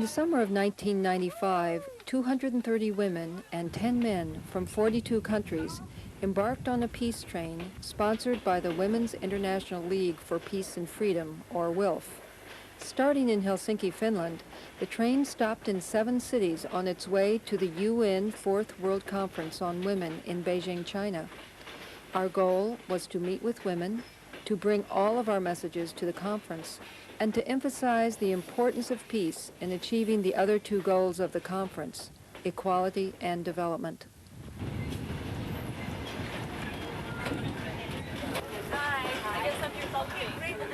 the summer of 1995, 230 women and 10 men from 42 countries embarked on a peace train sponsored by the Women's International League for Peace and Freedom, or WILF. Starting in Helsinki, Finland, the train stopped in 7 cities on its way to the UN Fourth World Conference on Women in Beijing, China. Our goal was to meet with women, to bring all of our messages to the conference, and to emphasize the importance of peace in achieving the other 2 goals of the conference, equality and development.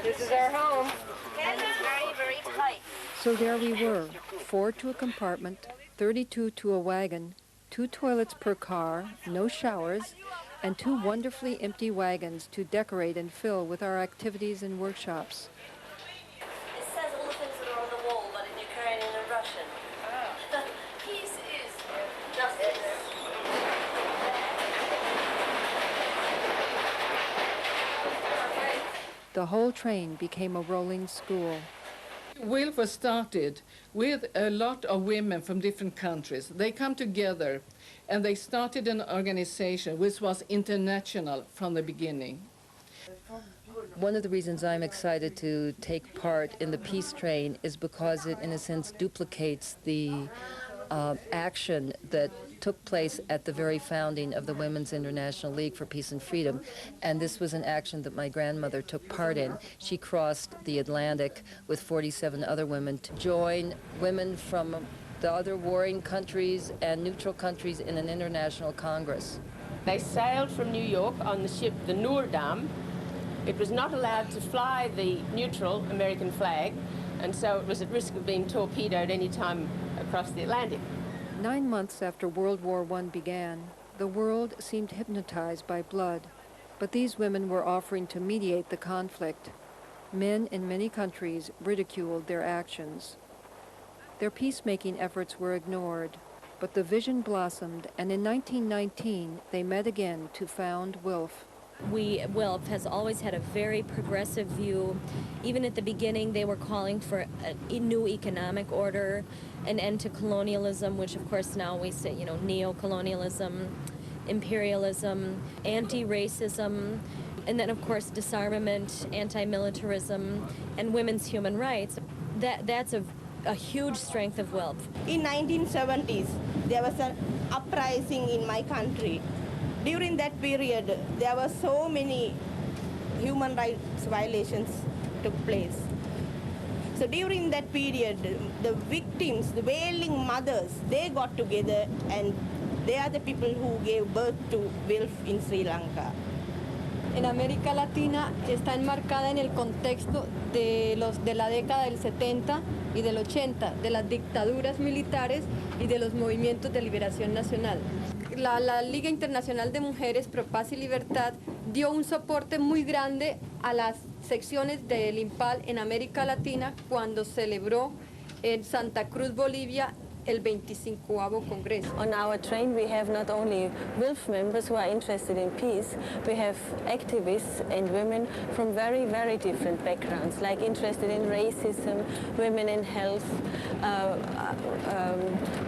This is our home. And it's very, very tight. So there we were, 4 to a compartment, 32 to a wagon, 2 toilets per car, no showers, and 2 wonderfully empty wagons to decorate and fill with our activities and workshops. It says all the things that are on the wall, but in Ukrainian and Russian. Peace is justice. The whole train became a rolling school. WILF was started with a lot of women from different countries. They come together and they started an organization which was international from the beginning. One of the reasons I'm excited to take part in the peace train is because it, in a sense, duplicates the action that took place at the very founding of the Women's International League for Peace and Freedom. And this was an action that my grandmother took part in. She crossed the Atlantic with 47 other women to join women from the other warring countries and neutral countries in an international congress. They sailed from New York on the ship the Noordam. It was not allowed to fly the neutral American flag, and so it was at risk of being torpedoed any time across the Atlantic. 9 months after World War I began, the world seemed hypnotized by blood, but these women were offering to mediate the conflict. Men in many countries ridiculed their actions. Their peacemaking efforts were ignored, but the vision blossomed, and in 1919 they met again to found WILF. WILF has always had a very progressive view. Even at the beginning, they were calling for a new economic order, an end to colonialism, which of course now we say, neo-colonialism, imperialism, anti-racism, and then of course disarmament, anti-militarism, and women's human rights. That's a huge strength of WILF. In 1970s, there was an uprising in my country. During that period, there were so many human rights violations took place. So during that period, the victims, the wailing mothers, they got together, and they are the people who gave birth to WILF in Sri Lanka. En América Latina está enmarcada en el contexto de la década del 70 y del 80, de las dictaduras militares y de los movimientos de liberación nacional. La Liga Internacional de Mujeres Pro Paz y Libertad dio un soporte muy grande a las secciones del IMPAL en América Latina cuando celebró en Santa Cruz, Bolivia, el 25º Congreso. On our train we have not only WILF members who are interested in peace, we have activists and women from very, very different backgrounds, like interested in racism, women in health,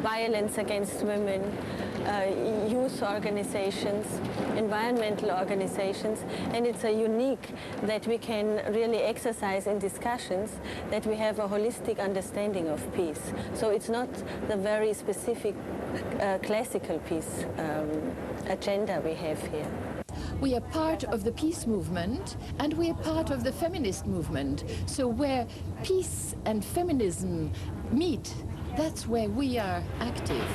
violence against women, youth organizations, environmental organizations, and it's a unique that we can really exercise in discussions that we have a holistic understanding of peace. So it's not the very specific classical peace agenda we have here. We are part of the peace movement, and we are part of the feminist movement. So where peace and feminism meet, that's where we are active.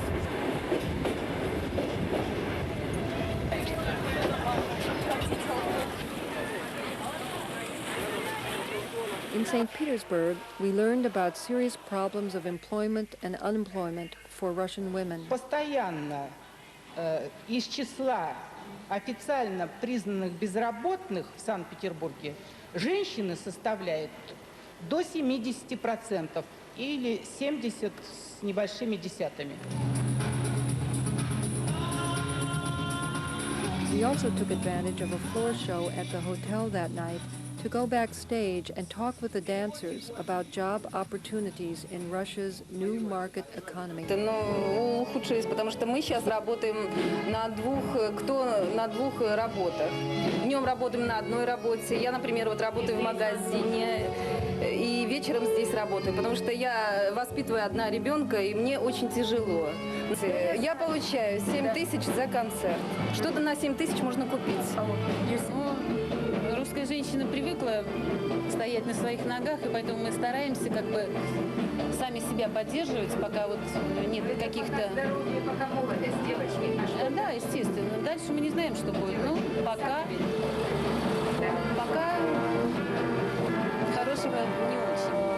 In St. Petersburg, we learned about serious problems of employment and unemployment for Russian women. Постоянно из числа официально признанных безработных в Санкт-Петербурге женщины составляют до 70% или 70 с небольшими десятыми. We also took advantage of a floor show at the hotel that night to go backstage and talk with the dancers about job opportunities in Russia's new market economy. Но ухудшилось, потому что мы сейчас работаем на двух работах. Днем работаем на одной работе. Я, например, вот работаю в магазине и вечером здесь работаю, потому что я воспитываю одна ребенка, и мне очень тяжело. Я получаю 7 тысяч за концерт. Что-то на 7 тысяч можно купить. Русская женщина привыкла стоять на своих ногах, и поэтому мы стараемся как бы сами себя поддерживать, пока вот нет каких-то... Пока молодость девочки. Да, естественно. Дальше мы не знаем, что будет. Ну, пока хорошего не очень.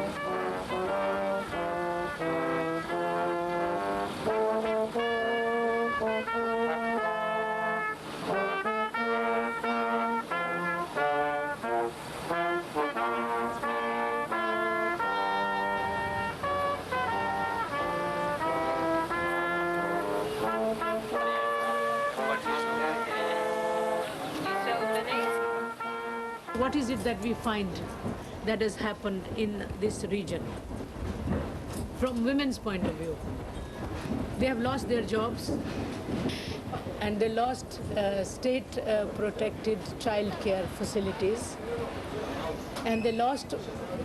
What is it that we find that has happened in this region? From women's point of view, they have lost their jobs and they lost state-protected childcare facilities, and they lost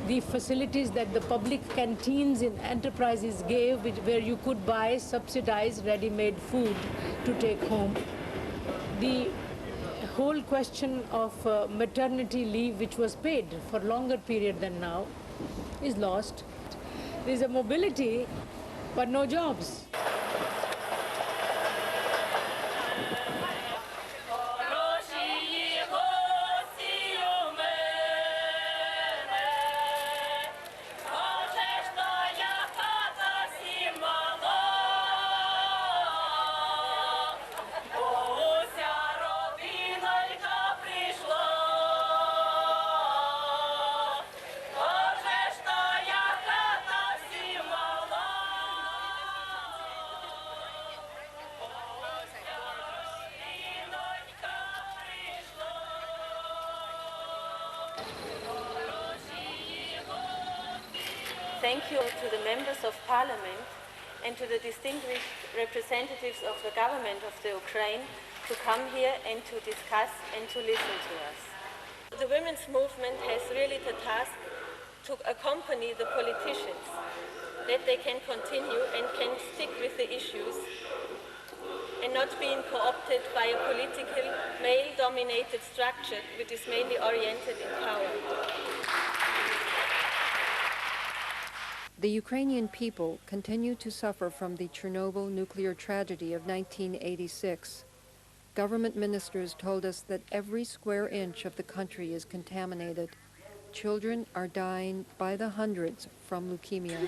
the facilities that the public canteens in enterprises gave, where you could buy subsidized ready-made food to take home. The whole question of maternity leave, which was paid for a longer period than now, is lost. There's a mobility, but no jobs. Thank you to the members of parliament and to the distinguished representatives of the government of the Ukraine to come here and to discuss and to listen to us. The women's movement has really the task to accompany the politicians, that they can continue and can stick with the issues and not being co-opted by a political, male-dominated structure which is mainly oriented in power. The Ukrainian people continue to suffer from the Chernobyl nuclear tragedy of 1986. Government ministers told us that every square inch of the country is contaminated. Children are dying by the hundreds from leukemia.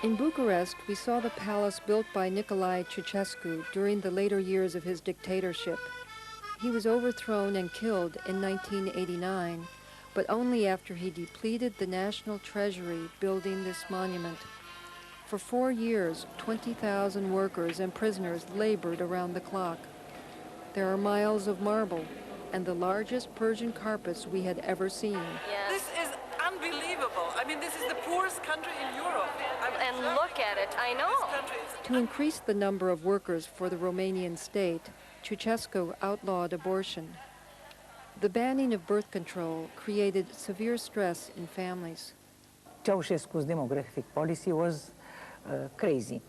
In Bucharest, we saw the palace built by Nicolae Ceausescu during the later years of his dictatorship. He was overthrown and killed in 1989, but only after he depleted the national treasury building this monument. For 4 years, 20,000 workers and prisoners labored around the clock. There are miles of marble and the largest Persian carpets we had ever seen. Yeah. This is unbelievable. I mean, this is the poorest country in Europe. And look at it, I know. To increase the number of workers for the Romanian state, Ceausescu outlawed abortion. The banning of birth control created severe stress in families. Ceausescu's demographic policy was crazy.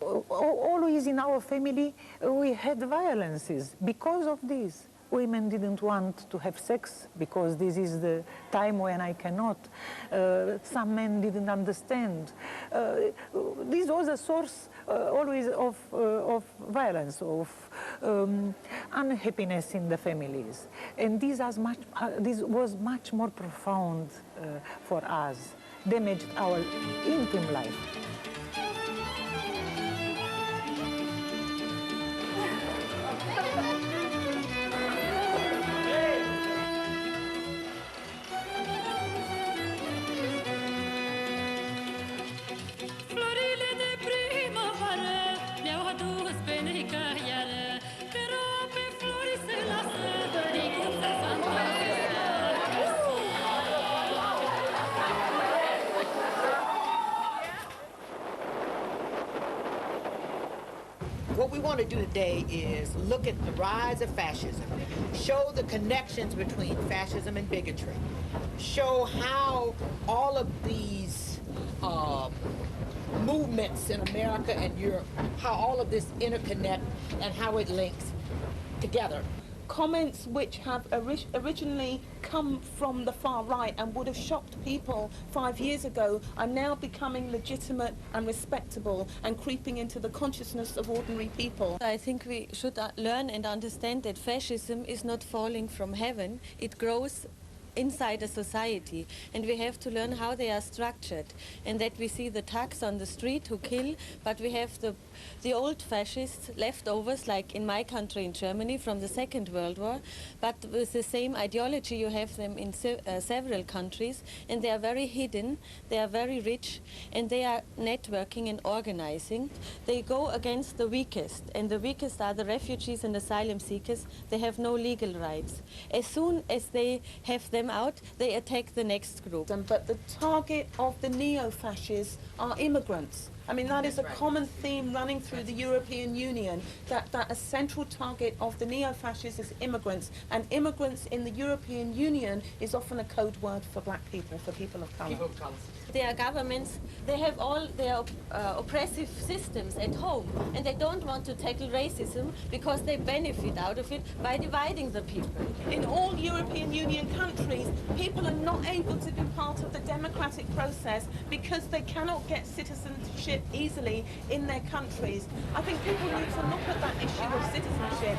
Always in our family we had violences because of this. Women didn't want to have sex because this is the time when I cannot. Some men didn't understand. This was a source always of violence, of unhappiness in the families. And this was much more profound for us, damaged our intimate life. What we want to do today is look at the rise of fascism, show the connections between fascism and bigotry, show how all of these movements in America and Europe, how all of this interconnect and how it links together. Comments which have originally come from the far right and would have shocked people 5 years ago are now becoming legitimate and respectable and creeping into the consciousness of ordinary people. I think we should learn and understand that fascism is not falling from heaven. It grows inside a society, and we have to learn how they are structured, and that we see the thugs on the street who kill, but we have the old fascist leftovers, like in my country, in Germany, from the Second World War, but with the same ideology. You have them in several countries, and they are very hidden, they are very rich, and they are networking and organizing. They go against the weakest, and the weakest are the refugees and asylum seekers. They have no legal rights. As soon as they have them out, they attack the next group. But the target of the neo-fascists are immigrants. I mean, that is a common theme running through the European Union, that a central target of the neo-fascists is immigrants, and immigrants in the European Union is often a code word for black people, for people of colour. Their governments, they have all their oppressive systems at home, and they don't want to tackle racism because they benefit out of it by dividing the people. In all European Union countries, people are not able to be part of the democratic process because they cannot get citizenship easily in their countries. I think people need to look at that issue of citizenship.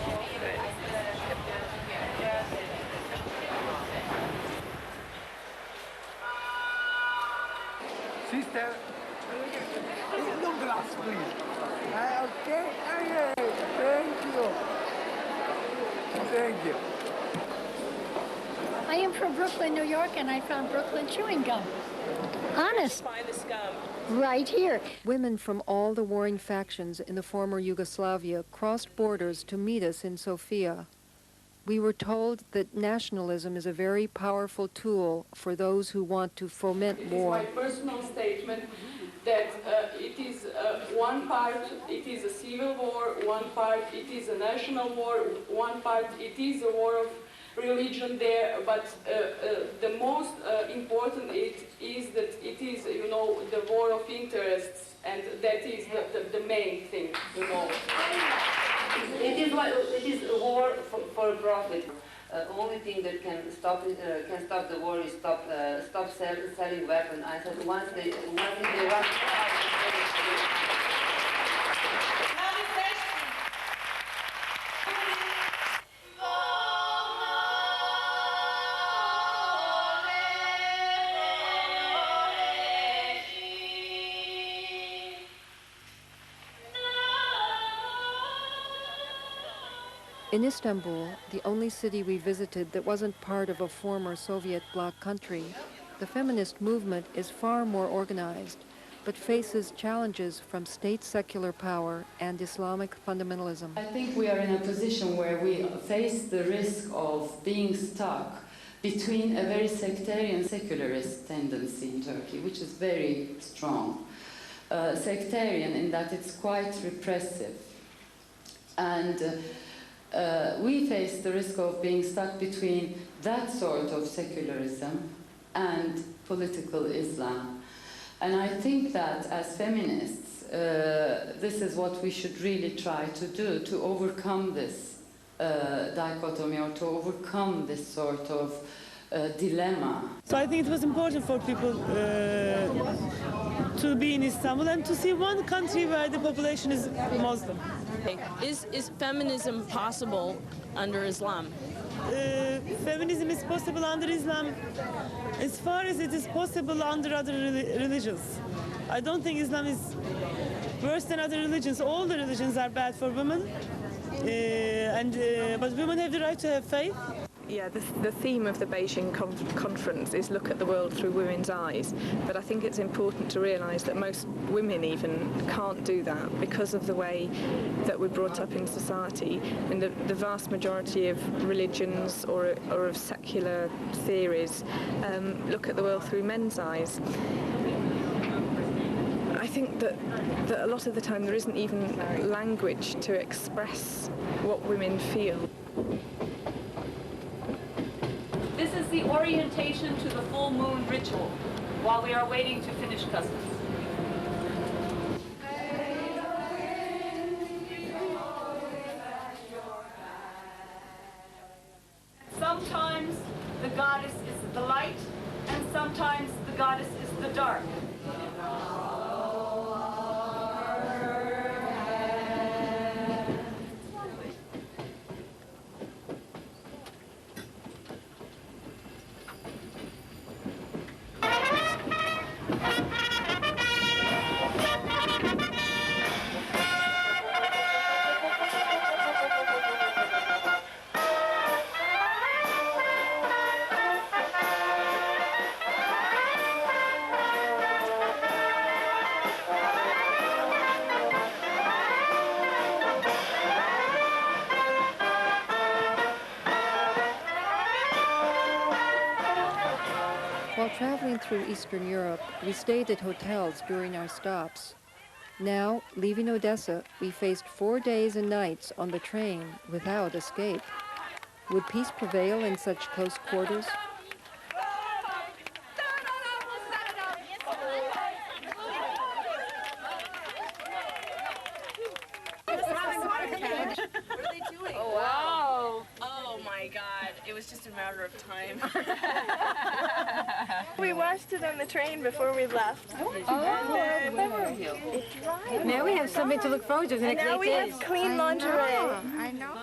Sister, no glass, please. Okay, thank you. Thank you. I am from Brooklyn, New York, and I found Brooklyn chewing gum. Honest. Finest gum. Right here. Women from all the warring factions in the former Yugoslavia crossed borders to meet us in Sofia. We were told that nationalism is a very powerful tool for those who want to foment war. It is my personal statement that it is one part it is a civil war, one part it is a national war, one part it is a war of religion there, but the most important is that it is, you know, the war of interests, and that is the main thing, you know. It is a war for profit. Only thing that can stop the war is stop selling weapons. I said once they run. In Istanbul, the only city we visited that wasn't part of a former Soviet bloc country, the feminist movement is far more organized, but faces challenges from state secular power and Islamic fundamentalism. I think we are in a position where we face the risk of being stuck between a very sectarian secularist tendency in Turkey, which is very strong. Sectarian in that it's quite repressive. And we face the risk of being stuck between that sort of secularism and political Islam. And I think that as feminists, this is what we should really try to do, to overcome this dichotomy, or to overcome this sort of dilemma. So I think it was important for people to be in Istanbul and to see one country where the population is Muslim. Is feminism possible under Islam? Feminism is possible under Islam as far as it is possible under other religions. I don't think Islam is worse than other religions. All the religions are bad for women, but women have the right to have faith. Yeah, the theme of the Beijing conference is look at the world through women's eyes, but I think it's important to realise that most women even can't do that because of the way that we're brought up in society. And the vast majority of religions or of secular theories look at the world through men's eyes. I think that a lot of the time there isn't even language to express what women feel. This is the orientation to the full moon ritual while we are waiting to finish customs. Sometimes the goddess is the light, and sometimes the goddess is the dark. While traveling through Eastern Europe, we stayed at hotels during our stops. Now, leaving Odessa, we faced 4 days and nights on the train without escape. Would peace prevail in such close quarters? Oh, wow. Oh, my God. It was just a matter of time. We watched it on the train before we left. Where were you? Now we have something to look forward to the next 8 days. Now we have clean lingerie. I know.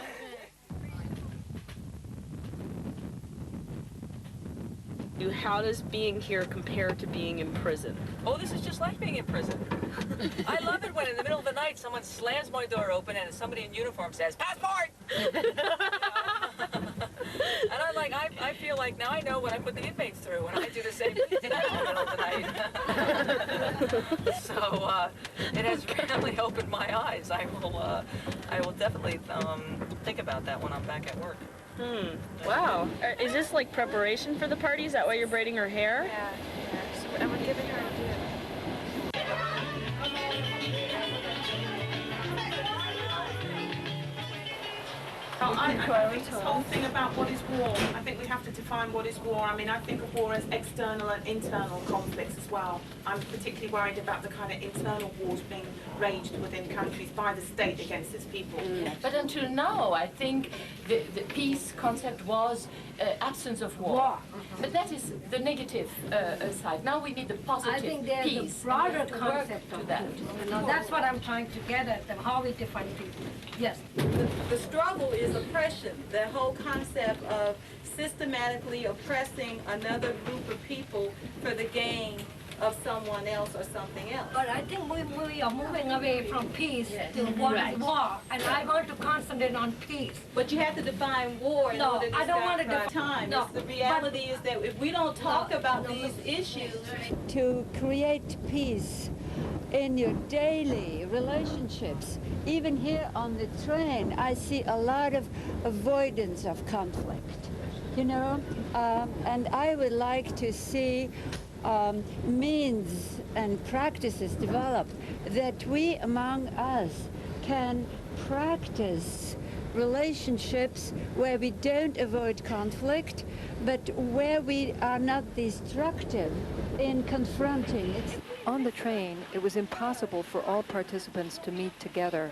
How does being here compare to being in prison? Oh, this is just like being in prison. I love it when in the middle of the night someone slams my door open and somebody in uniform says, "Passport!" And I'm like, I feel like now I know what I put the inmates through when I do the same thing in the middle of the night. So it has really opened my eyes. I will definitely think about that when I'm back at work. Wow. Is this like preparation for the party? Is that why you're braiding her hair? Yeah. So, and we're giving her a gift. I think this whole thing about what is war, I think we have to define what is war. I mean, I think of war as external and internal conflicts as well. I'm particularly worried about the kind of internal wars being waged within countries by the state against its people. But until now, I think the peace concept was absence of war. But that is the negative side. Now we need the positive I think there's peace. a broader and we have to concept work of to that. peace. Now that's what I'm trying to get at, how we define peace. Yes. The struggle is oppression. The whole concept of systematically oppressing another group of people for the gain of someone else or something else. But I think we are moving away from peace to what is war, and I want to concentrate on peace. But you have to define war in order to I don't want to define time. No, the reality is that if we don't talk about these issues, to create peace in your daily relationships, even here on the train, I see a lot of avoidance of conflict, you know, and I would like to see means and practices developed that we among us can practice relationships where we don't avoid conflict, but where we are not destructive in confronting it. On the train, it was impossible for all participants to meet together.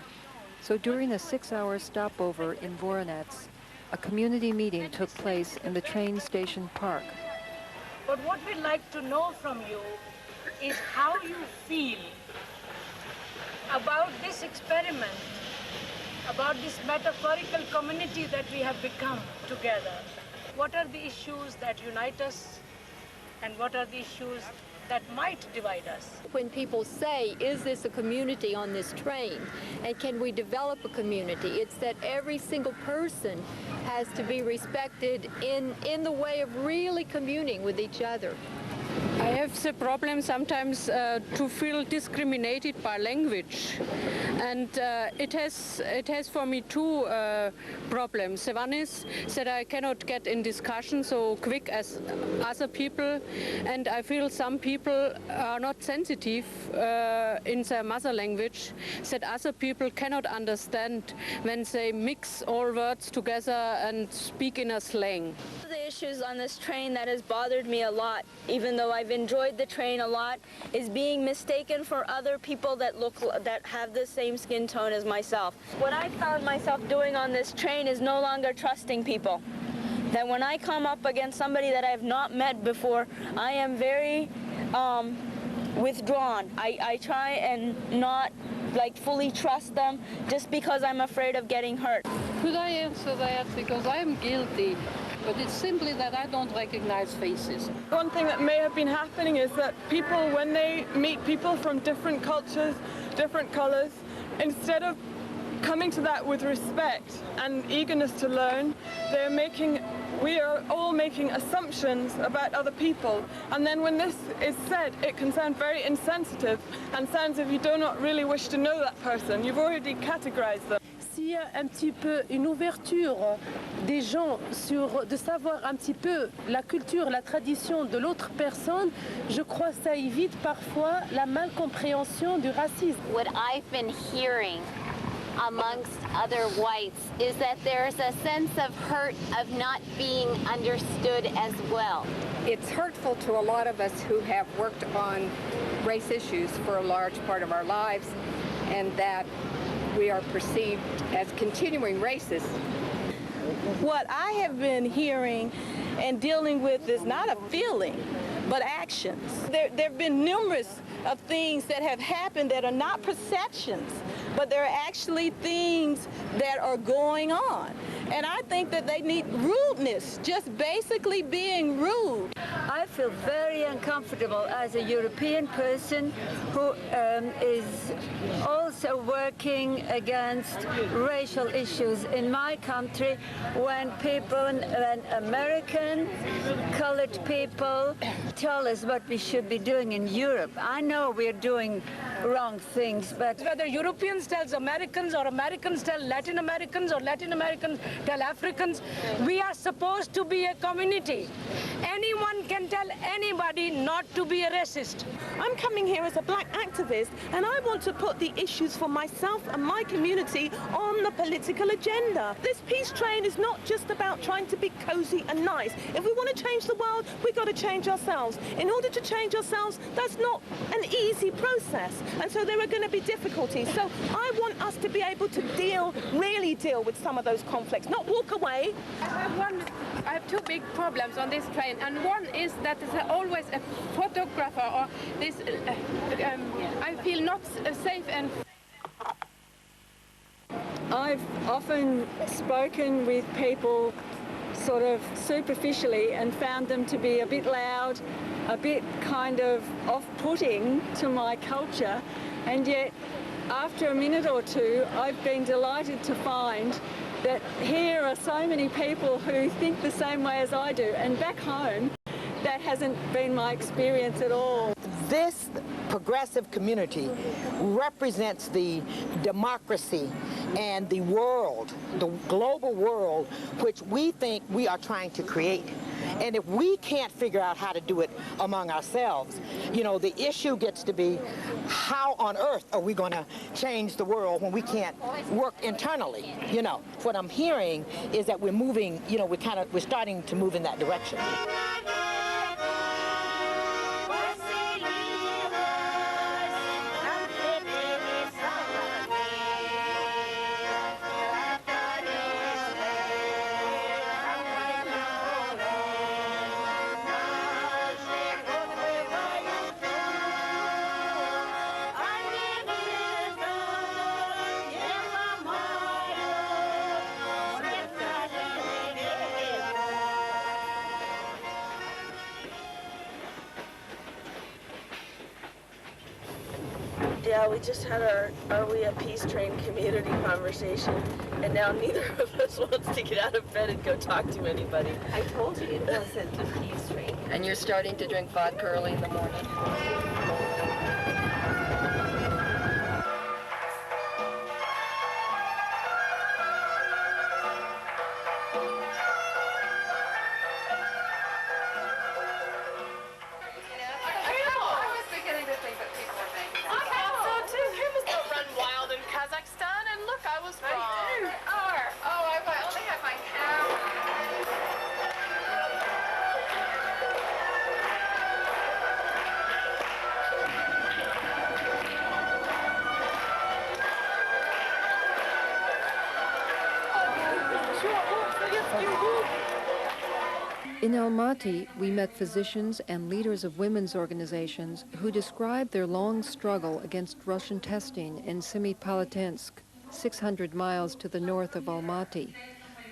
So during a 6-hour stopover in Voronezh, a community meeting took place in the train station park. But what we'd like to know from you is how you feel about this experiment, about this metaphorical community that we have become together. What are the issues that unite us, and what are the issues that might divide us? When people say, is this a community on this train, and can we develop a community, it's that every single person has to be respected in the way of really communing with each other. I have the problem sometimes to feel discriminated by language. And it has for me two problems. One is that I cannot get in discussion so quick as other people, and I feel some people are not sensitive in their mother language, that other people cannot understand when they mix all words together and speak in a slang. One of the issues on this train that has bothered me a lot, even though I've enjoyed the train a lot, is being mistaken for other people that have the same skin tone as myself. What I found myself doing on this train is no longer trusting people. That when I come up against somebody that I have not met before, I am very withdrawn. I try and not fully trust them just because I'm afraid of getting hurt. Could I answer that? Because I'm guilty, but it's simply that I don't recognize faces. One thing that may have been happening is that people, when they meet people from different cultures, different colors, instead of coming to that with respect and eagerness to learn, we are all making assumptions about other people. And then when this is said, it can sound very insensitive and sounds as if you do not really wish to know that person. You've already categorized them. S'il y a un petit peu une ouverture des gens de savoir un petit peu la culture, la tradition de l'autre personne, je crois que ça évite parfois la malcompréhension du racisme. What I've been hearing amongst other whites is that there's a sense of hurt of not being understood as well. It's hurtful to a lot of us who have worked on race issues for a large part of our lives, and that we are perceived as continuing racist. What I have been hearing and dealing with is not a feeling, but actions. There have been numerous of things that have happened that are not perceptions, but they're actually things that are going on. And I think that they need rudeness, just basically being rude. I feel very uncomfortable as a European person who is also working against racial issues in my country when American colored people tell us what we should be doing in Europe. I know we're doing wrong things, but whether Europeans tell Americans or Americans tell Latin Americans or Latin Americans tell Africans, we are supposed to be a community. Anyone can tell anybody not to be a racist. I'm coming here as a black activist, and I want to put the issues for myself and my community on the political agenda. This peace train is not just about trying to be cozy and nice. If we want to change the world, we've got to change ourselves. In order to change ourselves, that's not an easy process, and so there are going to be difficulties. So I want us to be able to really deal with some of those conflicts, not walk away. I have two big problems on this train, and one is that there's always a photographer or this. I feel not safe and. I've often spoken with people sort of superficially and found them to be a bit loud, a bit kind of off-putting to my culture, and yet after a minute or two I've been delighted to find that here are so many people who think the same way as I do, and back home that hasn't been my experience at all. This progressive community represents the democracy and the world, the global world, which we think we are trying to create. And if we can't figure out how to do it among ourselves, the issue gets to be, how on earth are we going to change the world when we can't work internally? What I'm hearing is that we're moving, we're starting to move in that direction. Yeah, we just had our Are We a Peace Train community conversation, and now neither of us wants to get out of bed and go talk to anybody. I told you it wasn't a peace train. And you're starting to drink vodka early in the morning? In Almaty, we met physicians and leaders of women's organizations who described their long struggle against Russian testing in Semipalatinsk, 600 miles to the north of Almaty.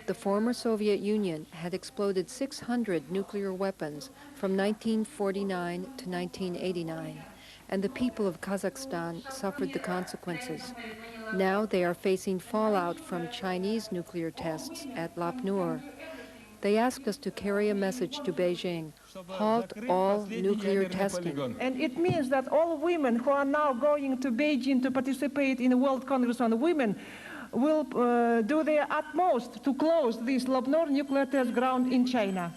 The former Soviet Union had exploded 600 nuclear weapons from 1949 to 1989, and the people of Kazakhstan suffered the consequences. Now they are facing fallout from Chinese nuclear tests at Lapnur. They asked us to carry a message to Beijing: halt all nuclear testing. And it means that all women who are now going to Beijing to participate in the World Congress on Women will do their utmost to close this Lapnur nuclear test ground in China.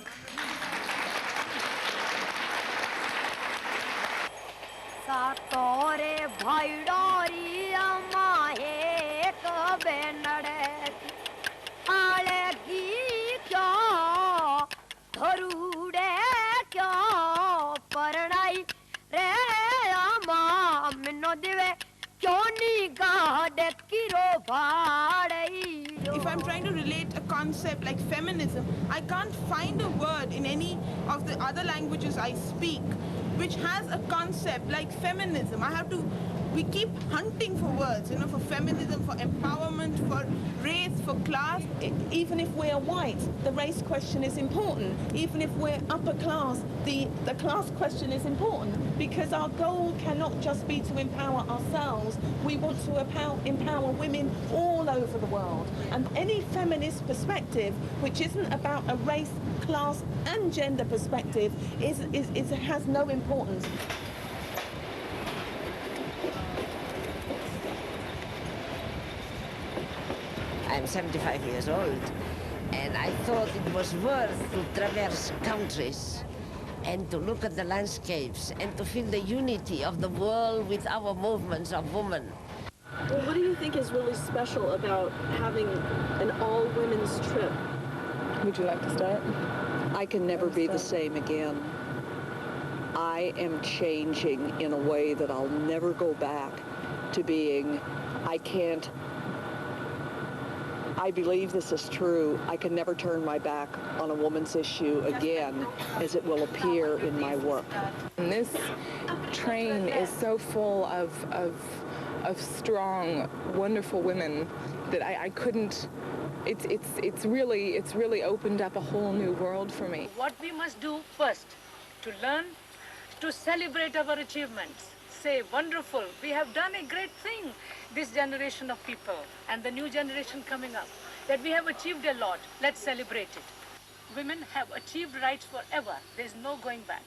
If I'm trying to relate a concept like feminism, I can't find a word in any of the other languages I speak which has a concept like feminism. We keep hunting for words, for feminism, for empowerment, for race, for class. Even if we're white, the race question is important. Even if we're upper class, the class question is important, because our goal cannot just be to empower ourselves. We want to empower women all over the world. And any feminist perspective, which isn't about a race, class, and gender perspective, has no importance. I'm 75 years old, and I thought it was worth to traverse countries and to look at the landscapes and to feel the unity of the world with our movements of women. Well, what do you think is really special about having an all-women's trip? Would you like to start? I can never be the same again. I am changing in a way that I'll never go back to being. I believe this is true. I can never turn my back on a woman's issue again, as it will appear in my work. And this train is so full of strong, wonderful women that I couldn't. It's really opened up a whole new world for me. What we must do first, to learn, to celebrate our achievements. Say, wonderful, we have done a great thing, this generation of people and the new generation coming up, that we have achieved a lot. Let's celebrate it. Women have achieved rights forever. There's no going back.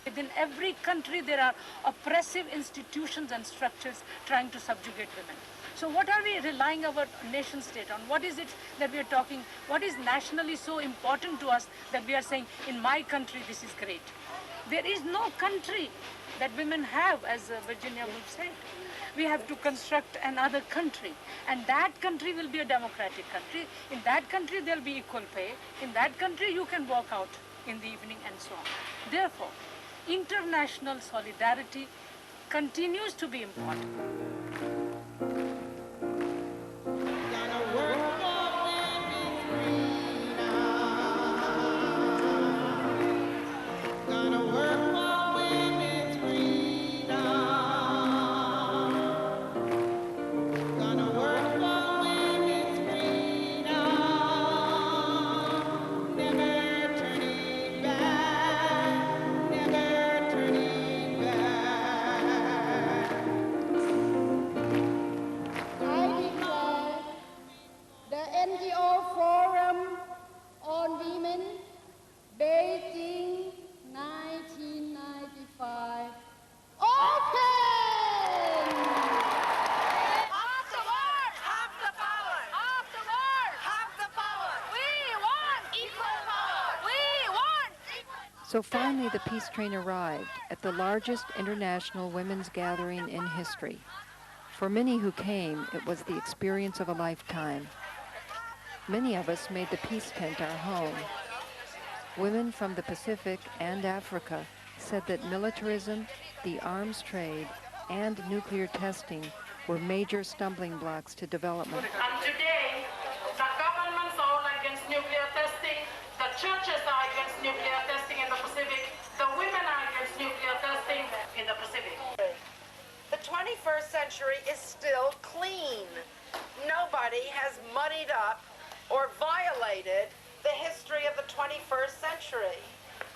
Within every country, there are oppressive institutions and structures trying to subjugate women. So what are we relying our nation state on? What is it that we are talking? What is nationally so important to us that we are saying, in my country, this is great? There is no country that women have, as Virginia Woolf said. We have to construct another country, and that country will be a democratic country. In that country, there'll be equal pay. In that country, you can walk out in the evening and so on. Therefore, international solidarity continues to be important. Beijing, 1995. Open! Half the word, half the power. Half the word, half the power. We want equal power. We want equal power. So finally the peace train arrived at the largest international women's gathering in history. For many who came, it was the experience of a lifetime. Many of us made the peace tent our home. Women from the Pacific and Africa said that militarism, the arms trade, and nuclear testing were major stumbling blocks to development. And today, the government's all against nuclear testing, the churches are against nuclear testing in the Pacific. The women are against nuclear testing in the Pacific. The 21st century is still clean. Nobody has muddied up or violated the history of the 21st century.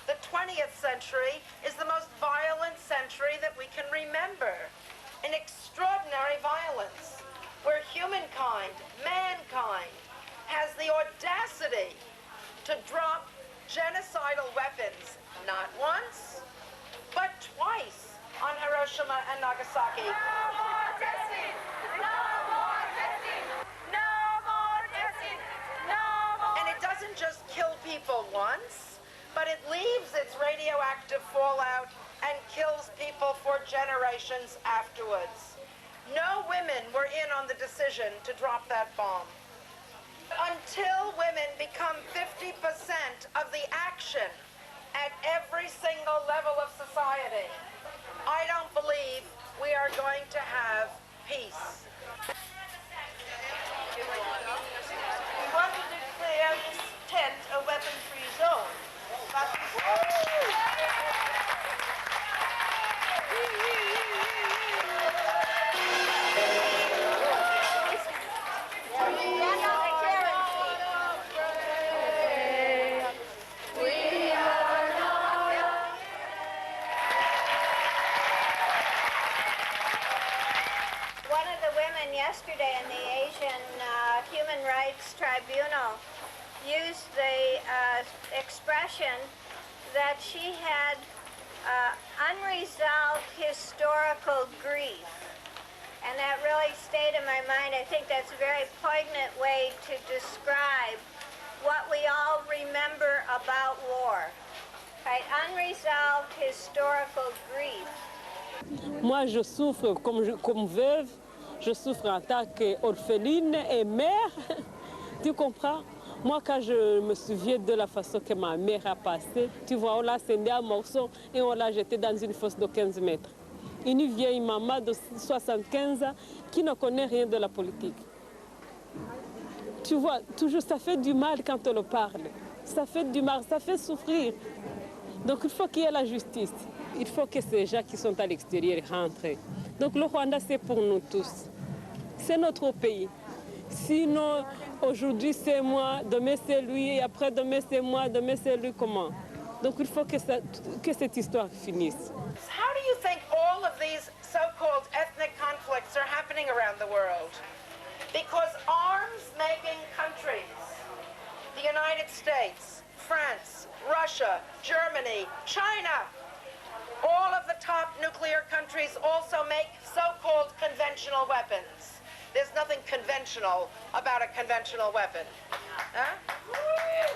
The 20th century is the most violent century that we can remember. An extraordinary violence where humankind, mankind, has the audacity to drop genocidal weapons, not once, but twice on Hiroshima and Nagasaki. No more testing! No more testing! No more testing! No more! And it doesn't just kill people once, but it leaves its radioactive fallout and kills people for generations afterwards. No women were in on the decision to drop that bomb. Until women become 50% of the action at every single level of society, I don't believe we are going to have peace. We want to declare this tent a weapon-free zone. One of the women yesterday in the Asian Human Rights Tribunal used the expression that she had unresolved historical grief. And that really stayed in my mind. I think that's a very poignant way to describe what we all remember about war. Right? Unresolved historical grief. Moi, je souffre comme veuve, je souffre en tant qu'orpheline et mère. Tu comprends? Moi, quand je me souviens de la façon que ma mère a passé, tu vois, on l'a scindé en morceaux et on l'a jeté dans une fosse de 15 mètres. Une vieille maman de 75 ans qui ne connaît rien de la politique. Tu vois, toujours, ça fait du mal quand on le parle. Ça fait du mal, ça fait souffrir. Donc il faut qu'il y ait la justice. Il faut que ces gens qui sont à l'extérieur rentrent. Donc le Rwanda, c'est pour nous tous. C'est notre pays. Sinon, aujourd'hui c'est moi, demain c'est lui, et après demain c'est moi, demain c'est lui, comment? Donc il faut que cette histoire finisse. How do you think all of these so-called ethnic conflicts are happening around the world? Because arms-making countries, the United States, France, Russia, Germany, China, all of the top nuclear countries also make so-called conventional weapons. There's nothing conventional about a conventional weapon. Huh?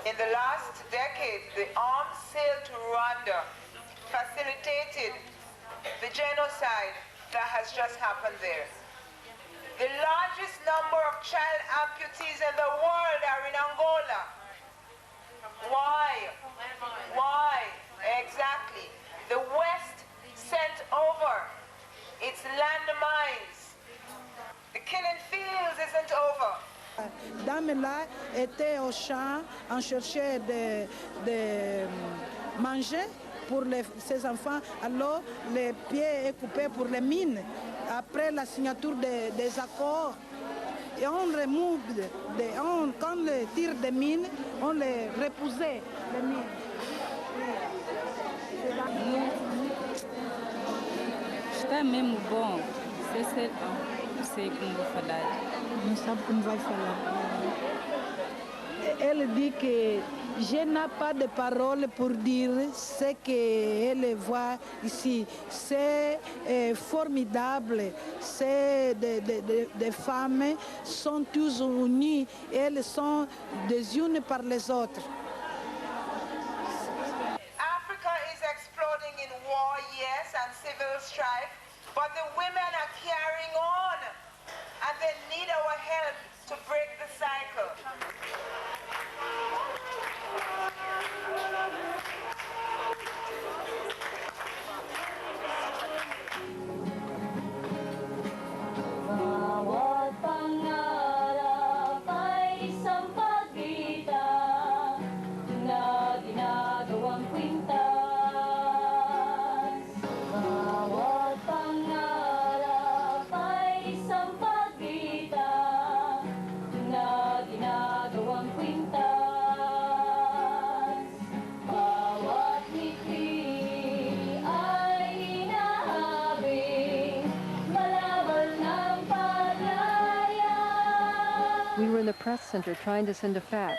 In the last decade, the arms sale to Rwanda facilitated the genocide that has just happened there. The largest number of child amputees in the world are in Angola. Why? Why? Exactly. The West sent over its landmines. The killing fields isn't over. Dame-là était au champ en cherchant de manger pour ses enfants. Alors, les pieds est coupé pour les mines. Après la signature des accords, et on remove, quand on tire des mines, on les repoussait, les mines. Está mesmo bom. Não sei como vou falar. Não sabe como vai falar. Elle dit que je n'ai pas de paroles pour dire ce qu'elle voit ici. C'est formidable. C'est des femmes sont tous unies. Elles sont des unes par les autres. Africa is exploding in war, yes, and civil strife, but the women are carrying on, and they need our help to break the cycle. No. center trying to send a fax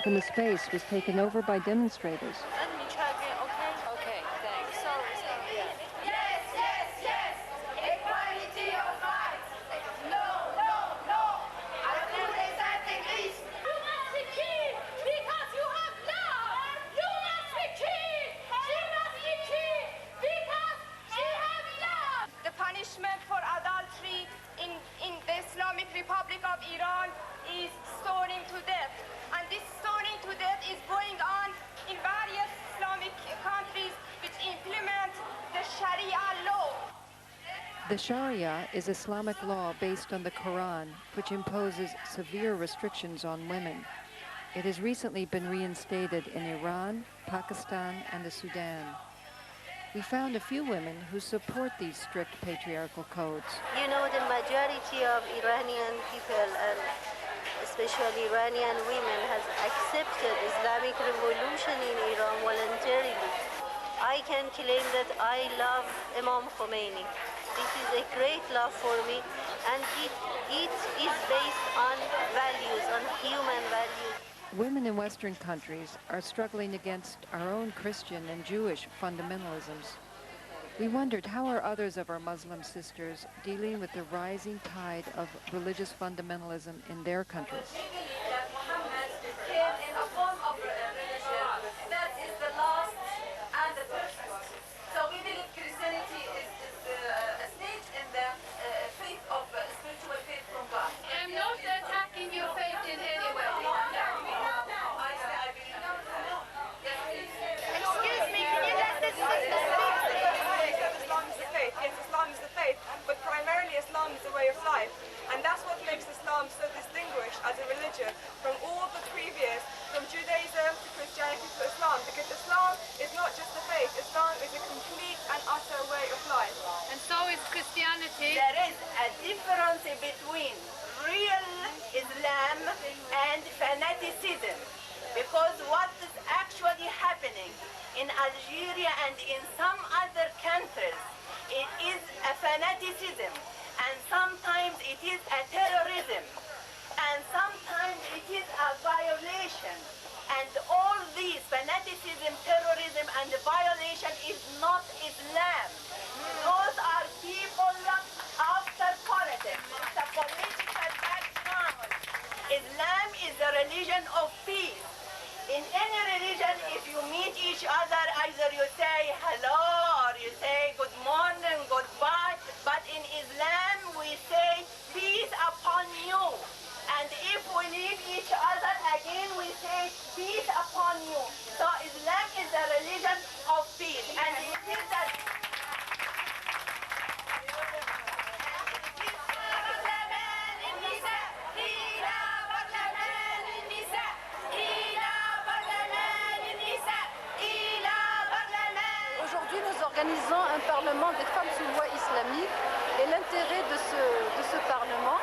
when the space was taken over by demonstrators. Okay, thanks. Sorry. Yes, yes, yes. Equality of rights. No, no, no. Alcune Sante Cristo. You must be killed because you have love. You must be killed. She must be killed because she has love. The punishment for adultery in the Islamic Republic of Iran is stoning to death. And this stoning to death is going on in various Islamic countries which implement the Sharia law. The Sharia is Islamic law based on the Quran, which imposes severe restrictions on women. It has recently been reinstated in Iran, Pakistan, and the Sudan. We found a few women who support these strict patriarchal codes. You know, the majority of Iranian people, and especially Iranian women, has accepted Islamic revolution in Iran voluntarily. I can claim that I love Imam Khomeini. This is a great love for me, and it is based on values, on human values. Women in Western countries are struggling against our own Christian and Jewish fundamentalisms. We wondered how are others of our Muslim sisters dealing with the rising tide of religious fundamentalism in their countries. That Muhammad came in a form of religion that is the last and the first. So we believe Christianity is a stage in the faith of spiritual faith from God. I'm not attacking your faith in any way. Excuse me, can you let this sister speak? Islam is the faith. Yes, Islam is the faith, but primarily Islam is the way of life. And that's what makes Islam so distinguished as a religion from all the previous, from Judaism to Christianity to Islam, because Islam is not just a faith, Islam is a complete and utter way of life. And so is Christianity. There is a difference between real Islam and fanaticism, because what is actually happening in Algeria and in some other countries, it is a fanaticism, and sometimes it is a terrorism, and sometimes it is a violation. And all these fanaticism, terrorism, and violation is not Islam. Those are people after politics. It's a political background. Islam is the religion of peace. In any religion, if you meet each other, either you say hello or you say good morning, goodbye. But in Islam, we say peace upon you. And if we leave each other again, we say peace upon you. So Islam is the religion of peace. And it is that Aujourd'hui, nous organisons un parlement des femmes sous loi islamique et l'intérêt de ce parlement,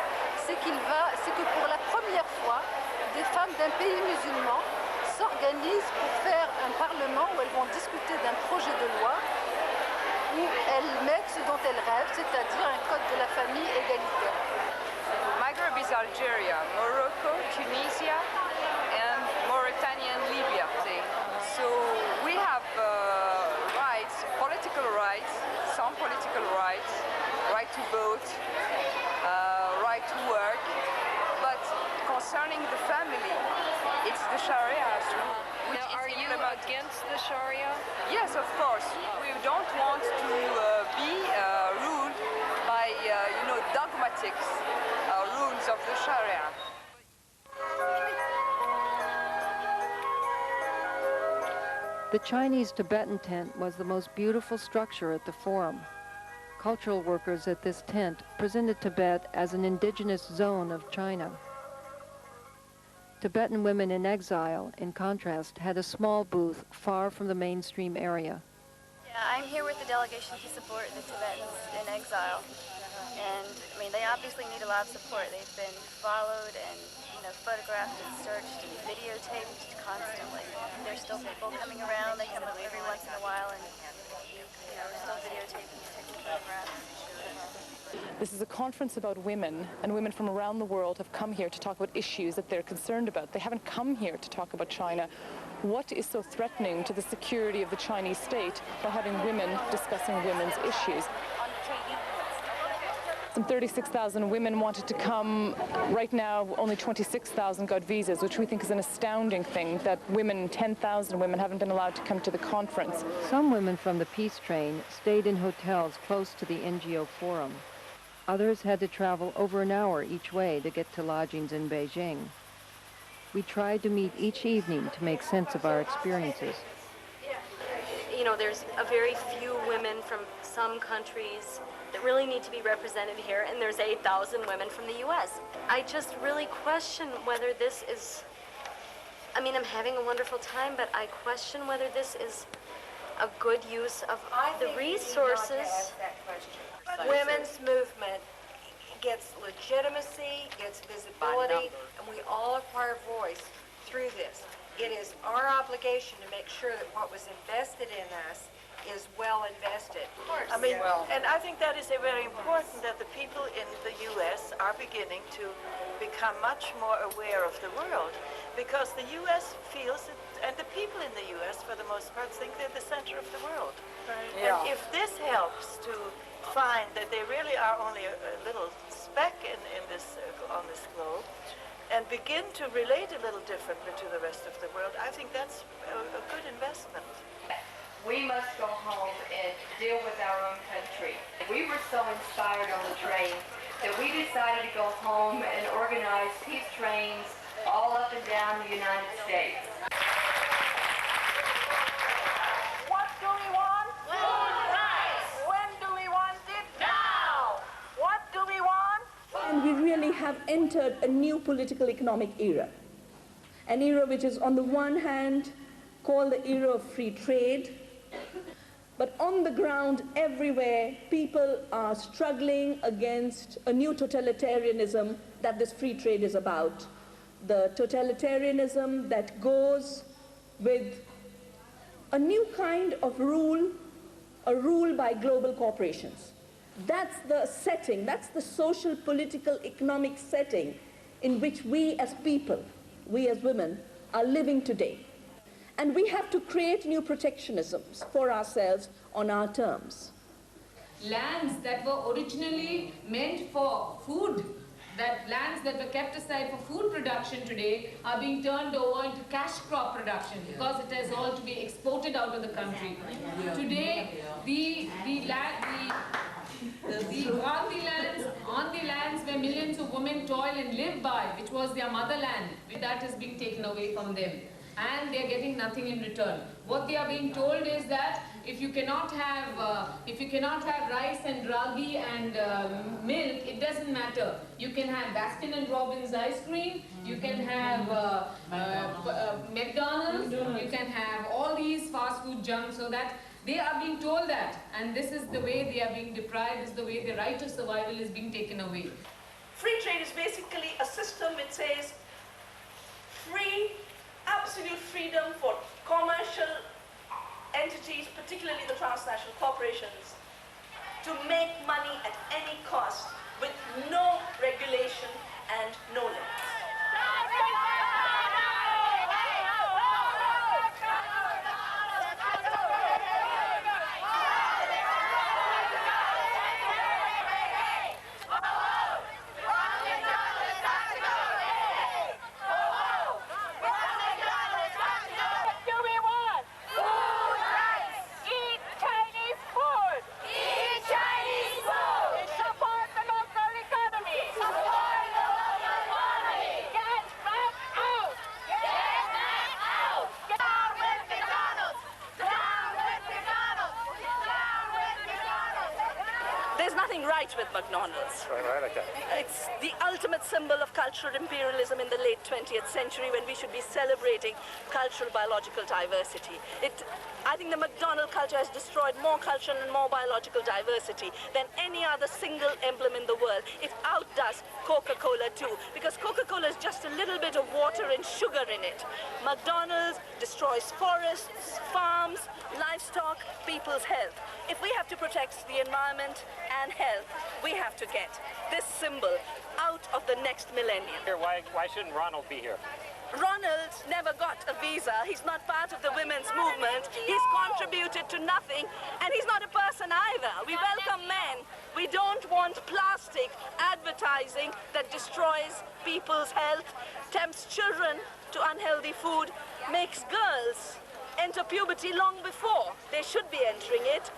c'est que pour la première fois, des femmes d'un pays musulman s'organisent pour faire un parlement où elles vont discuter d'un projet de loi où elles mettent ce dont elles rêvent, c'est-à-dire un code de la famille égalitaire. My group is Algeria, Morocco, Tunisia, and Mauritania and Libya. So we have rights, political rights, some political rights, right to vote, right to work, but concerning the family, it's the Sharia. Now, are you against the Sharia? Yes, of course. We don't want to be ruled by, dogmatic rules of the Sharia. The Chinese-Tibetan tent was the most beautiful structure at the forum. Cultural workers at this tent presented Tibet as an indigenous zone of China. Tibetan women in exile, in contrast, had a small booth far from the mainstream area. Yeah, I'm here with the delegation to support the Tibetans in exile. And, I mean, they obviously need a lot of support. They've been followed and, photographed and searched and videotaped constantly. There's still people coming around. They come up every once in a while and, we're still videotaping and taking photographs. This is a conference about women, and women from around the world have come here to talk about issues that they're concerned about. They haven't come here to talk about China. What is so threatening to the security of the Chinese state by having women discussing women's issues? Some 36,000 women wanted to come. Right now, only 26,000 got visas, which we think is an astounding thing, that 10,000 women haven't been allowed to come to the conference. Some women from the peace train stayed in hotels close to the NGO forum. Others had to travel over an hour each way to get to lodgings in Beijing. We tried to meet each evening to make sense of our experiences. You know, there's a very few women from some countries that really need to be represented here, and there's 8,000 women from the U.S. I just really question whether this is, I mean, I'm having a wonderful time, but I question whether this is a good use of the resources. Women's movement gets legitimacy, gets visibility, and we all acquire voice through this. It is our obligation to make sure that what was invested in us is well invested. I mean, and I think that is very important that the people in the U.S. are beginning to become much more aware of the world, because the U.S. feels that, and the people in the U.S. for the most part think they're the center of the world. Right. And if this helps to find that they really are only a little speck in this on this globe, and begin to relate a little differently to the rest of the world, I think that's a good investment. We must go home and deal with our own country. We were so inspired on the train that we decided to go home and organize peace trains all up and down the United States. What do we want? Food rights! When do we want it? Now! What do we want? And we really have entered a new political economic era. An era which is on the one hand called the era of free trade, but on the ground everywhere people are struggling against a new totalitarianism that this free trade is about. The totalitarianism that goes with a new kind of rule, a rule by global corporations. That's the setting, that's the social, political, economic setting in which we as people, we as women, are living today. And we have to create new protectionisms for ourselves on our terms. Lands that were originally meant for food, that lands that were kept aside for food production today are being turned over into cash crop production because it has all to be exported out of the country. Today, on the lands where millions of women toil and live by, which was their motherland, that is being taken away from them. And they're getting nothing in return. What they are being told is that if you cannot have rice and ragi and milk, it doesn't matter. You can have Baskin and Robbins ice cream. You can have McDonald's. You can have all these fast food junk. So that they are being told that, and this is the way they are being deprived. This is the way the right of survival is being taken away. Free trade is basically a system which says absolute freedom for commercial entities, particularly the transnational corporations, to make money at any cost with no regulation and no limits. There's nothing right with McDonald's. Right, like that. It's the ultimate symbol of cultural imperialism in the late 20th century when we should be celebrating cultural biological diversity. I think the McDonald culture has destroyed more cultural and more biological diversity than any other single emblem in the world. It outdoes Coca-Cola too, because Coca-Cola is just a little bit of water and sugar in it. McDonald's destroys forests, farms, livestock, people's health. If we have to protect the environment and health, we have to get this symbol out of the next millennium. Why shouldn't Ronald be here? Ronald never got a visa. He's not part of the women's movement. He's contributed to nothing, and he's not a person either. We welcome men. We don't want plastic advertising that destroys people's health, tempts children to unhealthy food, makes girls enter puberty long before they should be entering it.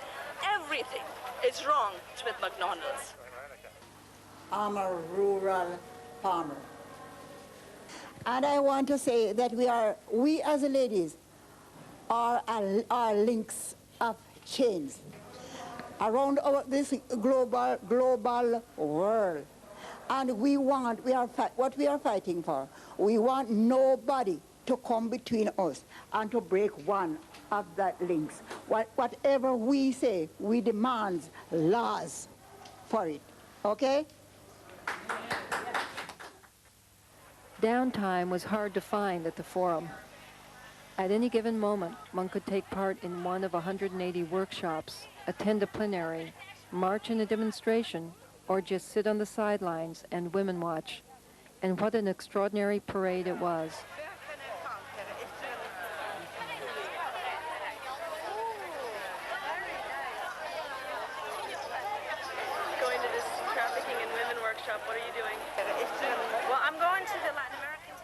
Everything is wrong with McDonald's. I'm a rural farmer. And I want to say that we as ladies are links of chains around this global world. And what we are fighting for, we want nobody to come between us and to break one of that links. Whatever we say, we demand laws for it, okay? Downtime was hard to find at the forum. At any given moment, one could take part in one of 180 workshops, attend a plenary, march in a demonstration, or just sit on the sidelines and women watch. And what an extraordinary parade it was. Going to this trafficking in women workshop, what are you doing? Well, I'm going to the Latin Americans.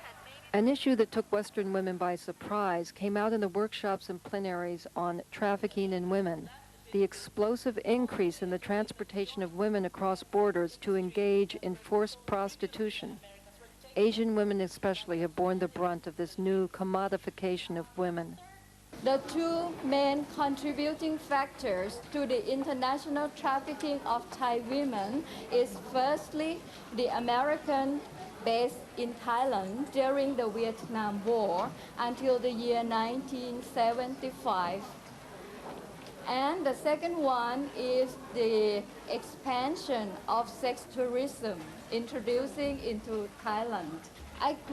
An issue that took Western women by surprise came out in the workshops and plenaries on trafficking in women. The explosive increase in the transportation of women across borders to engage in forced prostitution. Asian women especially have borne the brunt of this new commodification of women. The two main contributing factors to the international trafficking of Thai women is firstly the American base in Thailand during the Vietnam War until the year 1975. And the second one is the expansion of sex tourism introducing into Thailand.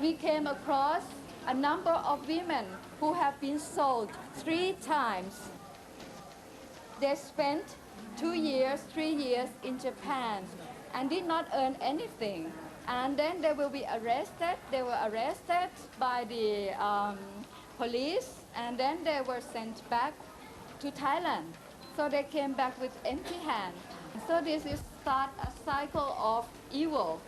We came across a number of women who have been sold 3 times. They spent 2 years, 3 years in Japan and did not earn anything. And then they will be arrested. They were arrested by the police, and then they were sent back to Thailand. So they came back with empty hands. So this is start a cycle of evil.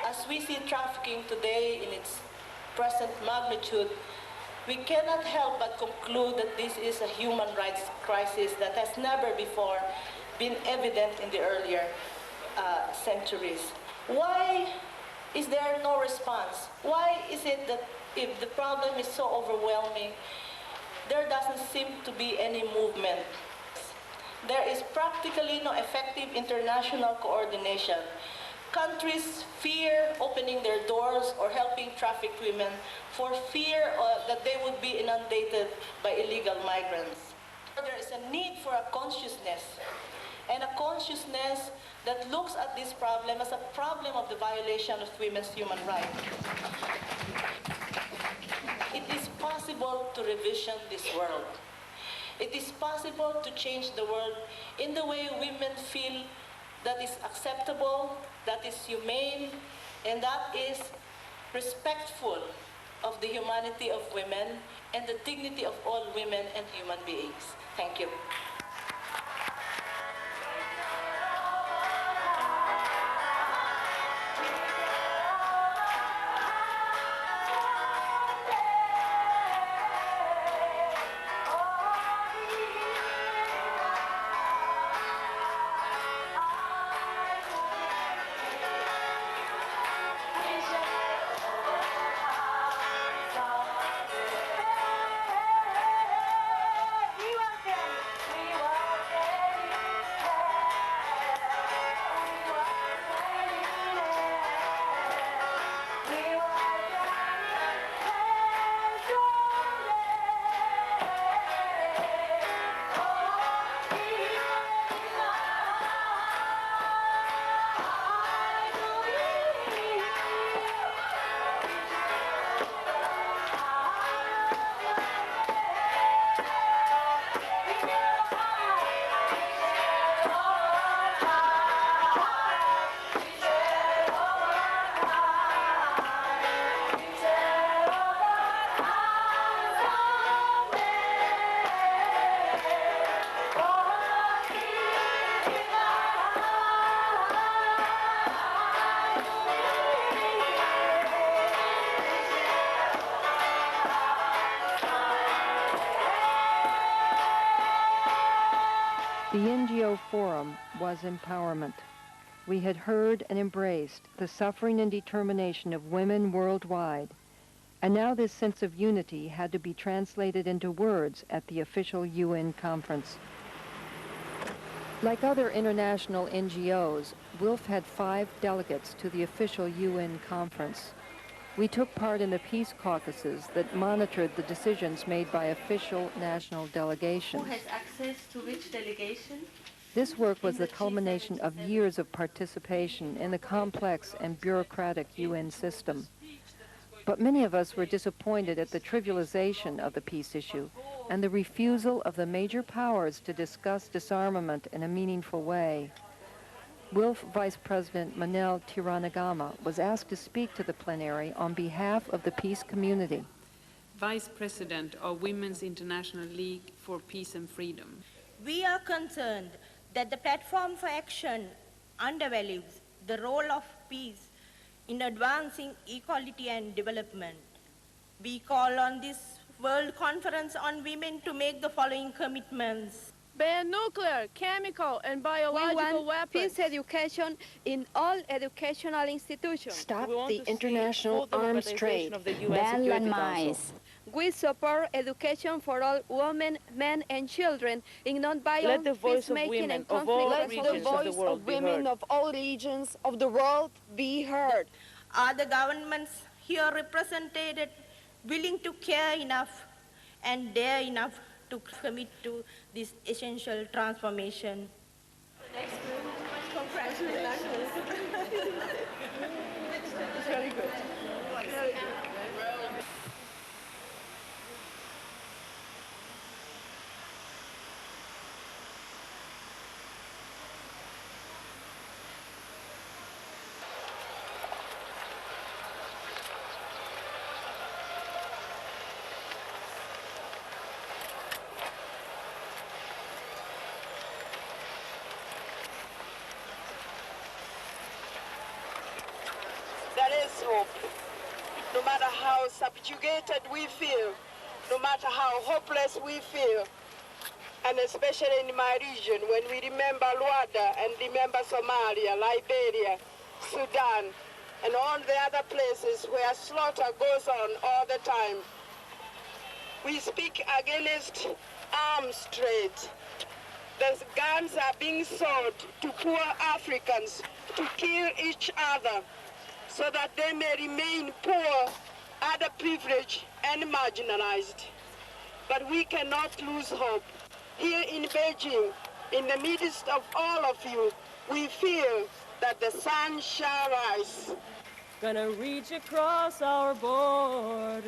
As we see trafficking today in its present magnitude, we cannot help but conclude that this is a human rights crisis that has never before been evident in the earlier centuries. Why is there no response? Why is it that if the problem is so overwhelming, there doesn't seem to be any movement? There is practically no effective international coordination. Countries fear opening their doors or helping trafficked women for fear that they would be inundated by illegal migrants. There is a need for a consciousness, and a consciousness that looks at this problem as a problem of the violation of women's human rights. It is possible to revision this world. It is possible to change the world in the way women feel that is acceptable, that is humane, and that is respectful of the humanity of women and the dignity of all women and human beings. Thank you. Rio Forum was empowerment. We had heard and embraced the suffering and determination of women worldwide, and now this sense of unity had to be translated into words at the official UN conference. Like other international NGOs, WILF had 5 delegates to the official UN conference. We took part in the peace caucuses that monitored the decisions made by official national delegations. Who has access to which delegation? This work was the culmination of years of participation in the complex and bureaucratic UN system. But many of us were disappointed at the trivialization of the peace issue and the refusal of the major powers to discuss disarmament in a meaningful way. WILF Vice President Manel Tiranagama was asked to speak to the plenary on behalf of the peace community. Vice President of Women's International League for Peace and Freedom. We are concerned that the Platform for Action undervalues the role of peace in advancing equality and development. We call on this World Conference on Women to make the following commitments. Ban nuclear, chemical, and biological weapons. Peace education in all educational institutions. Stop the international arms trade. Ban landmines. We support education for all women, men, and children in non-violent peacemaking and conflict resolution. Let the voice of women of all regions of the world be heard. Are the governments here represented willing to care enough and dare enough to commit to this essential transformation? Congratulations. Very good. Very good. There is hope. No matter how subjugated we feel, no matter how hopeless we feel, and especially in my region, when we remember Rwanda and remember Somalia, Liberia, Sudan, and all the other places where slaughter goes on all the time, we speak against arms trade. The guns are being sold to poor Africans to kill each other, so that they may remain poor, underprivileged, and marginalized. But we cannot lose hope. Here in Beijing, in the midst of all of you, we feel that the sun shall rise. Gonna reach across our borders,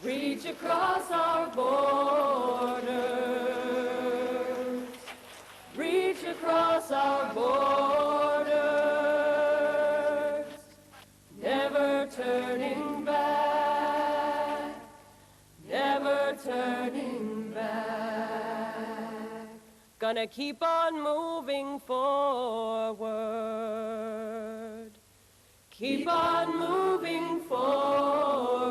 reach across our borders, reach across our borders. Never turning back, never turning back. Gonna keep on moving forward, keep on moving forward.